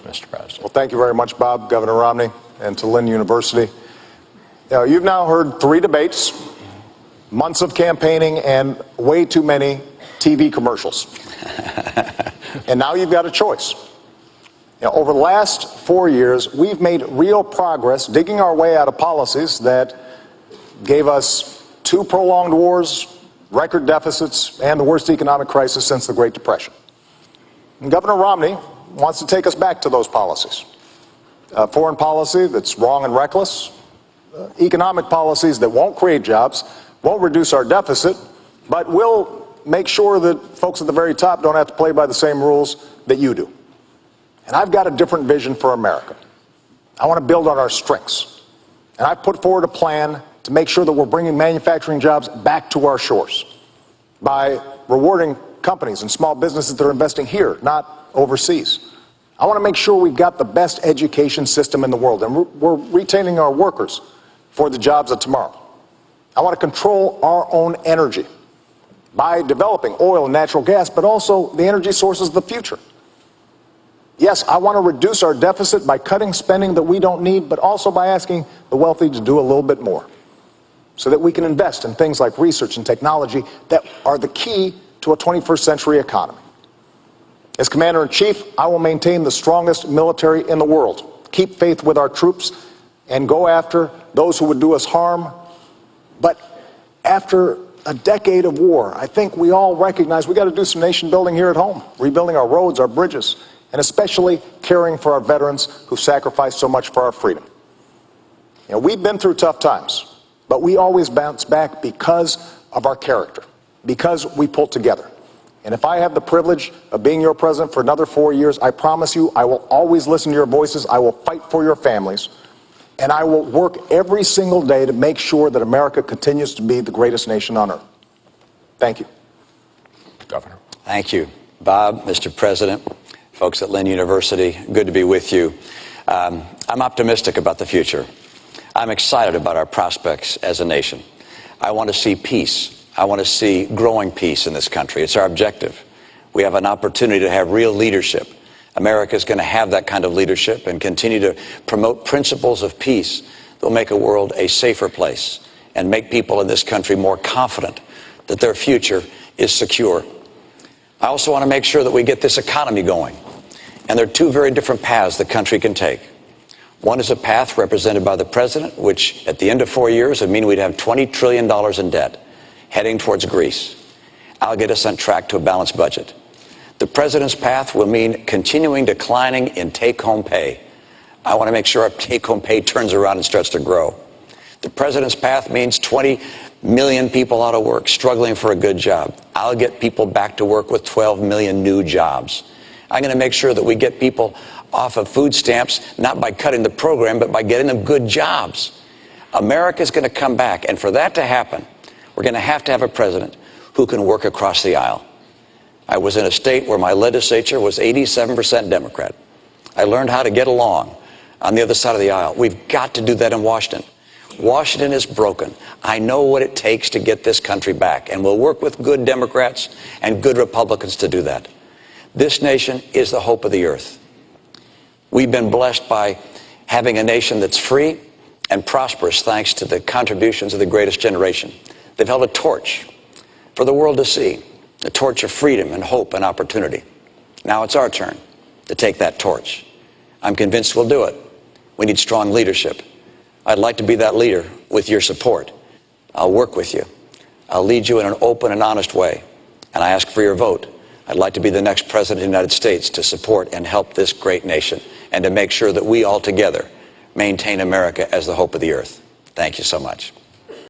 yours, Mr. President. Well, thank you very much, Bob, Governor Romney, and to Flynn University. You've now heard 3 debates, months of campaigning, and way too many TV commercials. And now you've got a choice. Over the last 4 years, we've made real progress digging our way out of policies that gave us 2 prolonged wars, record deficits, and the worst economic crisis since the Great Depression. And Governor Romney wants to take us back to those policies. Foreign policy that's wrong and reckless, economic policies that won't create jobs, won't reduce our deficit, but will make sure that folks at the very top don't have to play by the same rules that you do. And I've got a different vision for America. I want to build on our strengths. And I've put forward a plan to make sure that we're bringing manufacturing jobs back to our shores by rewarding companies and small businesses that are investing here, not overseas. I want to make sure we've got the best education system in the world, and we're retaining our workers for the jobs of tomorrow. I want to control our own energy by developing oil and natural gas, but also the energy sources of the future. Yes, I want to reduce our deficit by cutting spending that we don't need, but also by asking the wealthy to do a little bit more so that we can invest in things like research and technology that are the key to a 21st century economy. As Commander-in-Chief, I will maintain the strongest military in the world, keep faith with our troops, and go after those who would do us harm. But after a decade of war, I think we all recognize we got to do some nation building here at home, rebuilding our roads, our bridges, and especially caring for our veterans who sacrificed so much for our freedom. We've been through tough times, but we always bounce back because of our character, because we pull together. And if I have the privilege of being your president for another 4 years, I promise you I will always listen to your voices, I will fight for your families, and I will work every single day to make sure that America continues to be the greatest nation on earth. Thank you. Governor. Thank you, Bob, Mr. President, folks at Flynn University. Good to be with you. I'm optimistic about the future. I'm excited about our prospects as a nation. I want to see peace. I want to see growing peace in this country. It's our objective. We have an opportunity to have real leadership. America is going to have that kind of leadership and continue to promote principles of peace that will make a world a safer place and make people in this country more confident that their future is secure. I also want to make sure that we get this economy going. And there are 2 very different paths the country can take. One is a path represented by the president, which at the end of 4 years would mean we'd have $20 trillion in debt, heading towards Greece. I'll get us on track to a balanced budget. The president's path will mean continuing declining in take-home pay. I want to make sure our take-home pay turns around and starts to grow. The president's path means 20 million people out of work, struggling for a good job. I'll get people back to work with 12 million new jobs. I'm going to make sure that we get people off of food stamps, not by cutting the program, but by getting them good jobs. America's going to come back, and for that to happen, we're going to have a president who can work across the aisle. I was in a state where my legislature was 87% Democrat. I learned how to get along on the other side of the aisle. We've got to do that in Washington. Washington is broken. I know what it takes to get this country back, and we'll work with good Democrats and good Republicans to do that. This nation is the hope of the earth. We've been blessed by having a nation that's free and prosperous thanks to the contributions of the greatest generation. They've held a torch for the world to see, a torch of freedom and hope and opportunity. Now it's our turn to take that torch. I'm convinced we'll do it. We need strong leadership. I'd like to be that leader with your support. I'll work with you. I'll lead you in an open and honest way. And I ask for your vote. I'd like to be the next president of the United States to support and help this great nation and to make sure that we all together maintain America as the hope of the earth. Thank you so much.